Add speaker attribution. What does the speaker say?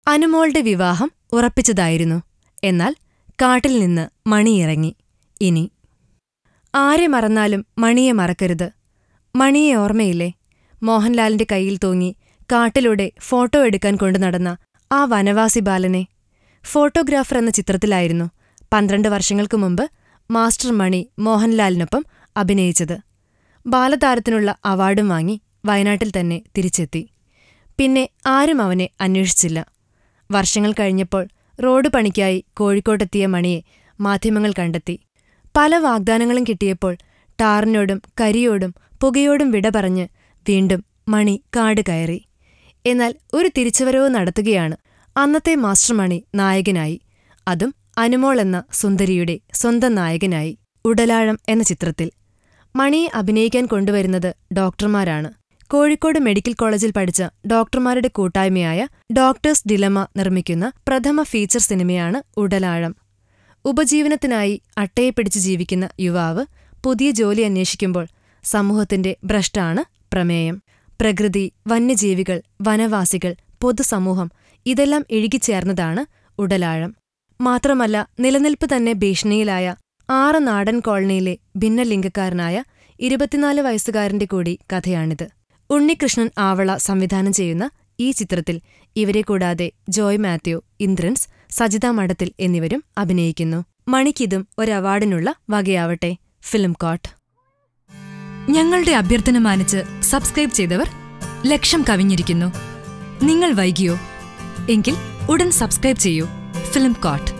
Speaker 1: അനുമോളുടെ വിവാഹം ഉറപ്പിച്ചതായിരുന്നു. എന്നാൽ കാട്ടിൽ നിന്ന് മണിയിറങ്ങി. ഇനി ആരെ മറന്നാലും മണിയെ മറക്കരുത്. മണിയെ ഓർമ്മയില്ലേ? മോഹൻലാലിന്റെ കയ്യിൽ തൂങ്ങി കാട്ടിലൂടെ ഫോട്ടോ എടുക്കാൻ കൊണ്ടുനടന്ന ആ വനവാസി ബാലനെ. ഫോട്ടോഗ്രാഫർ എന്ന ചിത്രത്തിലായിരുന്നു 12 വർഷങ്ങൾക്കു മുമ്പ് മാസ്റ്റർ മണി മോഹൻലാലിനൊപ്പം അഭിനയിച്ചത്. ബാലതാരത്തിനുള്ള അവാർഡും വാങ്ങി വയനാട്ടിൽ തന്നെ തിരിച്ചെത്തി. പിന്നെ ആരും അവനെ അന്വേഷിച്ചില്ല. വർഷങ്ങൾ കഴിഞ്ഞപ്പോൾ റോഡ് പണിക്കായി കോഴിക്കോട്ടെത്തിയ മണിയെ മാധ്യമങ്ങൾ കണ്ടെത്തി. പല വാഗ്ദാനങ്ങളും കിട്ടിയപ്പോൾ ടാറിനോടും കരിയോടും പുകയോടും വിട പറഞ്ഞ് വീണ്ടും മണി കാട് കയറി. എന്നാൽ ഒരു തിരിച്ചുവരവ് നടത്തുകയാണ്. അന്നത്തെ മാസ്റ്റർ മണി നായകനായി. അതും അനുമോൾ എന്ന സുന്ദരിയുടെ സ്വന്തം നായകനായി. ഉടലാഴം എന്ന ചിത്രത്തിൽ മണിയെ അഭിനയിക്കാൻ കൊണ്ടുവരുന്നത് ഡോക്ടർമാരാണ്. കോഴിക്കോട് മെഡിക്കൽ കോളേജിൽ പഠിച്ച ഡോക്ടർമാരുടെ കൂട്ടായ്മയായ ഡോക്ടേഴ്സ് ഡിലമ നിർമ്മിക്കുന്ന പ്രഥമ ഫീച്ചർ സിനിമയാണ് ഉടലാഴം. ഉപജീവനത്തിനായി അട്ടയെ പിടിച്ച് ജീവിക്കുന്ന യുവാവ് പുതിയ ജോലി അന്വേഷിക്കുമ്പോൾ സമൂഹത്തിന്റെ ഭ്രഷ്ടാണ് പ്രമേയം. പ്രകൃതി, വന്യജീവികൾ, വനവാസികൾ, പൊതുസമൂഹം ഇതെല്ലാം ഇഴുകിച്ചേർന്നതാണ് ഉടലാഴം. മാത്രമല്ല, നിലനിൽപ്പ് തന്നെ ഭീഷണിയിലായ 6 നാടൻ കോളനിയിലെ ഭിന്നലിംഗക്കാരനായ 24 വയസ്സുകാരന്റെ കൂടി കഥയാണിത്. ഉണ്ണികൃഷ്ണൻ ആവള സംവിധാനം ചെയ്യുന്ന ഈ ചിത്രത്തിൽ ഇവരെ കൂടാതെ ജോയ് മാത്യു, ഇന്ദ്രൻസ്, സജിത മഠത്തിൽ എന്നിവരും അഭിനയിക്കുന്നു. മണിക്കിതും ഒരവാർഡിനുള്ള വകയാവട്ടെ. ഫിലിം കോട്ട്. ഞങ്ങളുടെ അഭ്യർത്ഥന മാനിച്ച് സബ്സ്ക്രൈബ് ചെയ്തവർ 1,00,000 കവിഞ്ഞിരിക്കുന്നു. നിങ്ങൾ വൈകിയോ? എങ്കിൽ ഉടൻ സബ്സ്ക്രൈബ് ചെയ്യൂ. Film coat.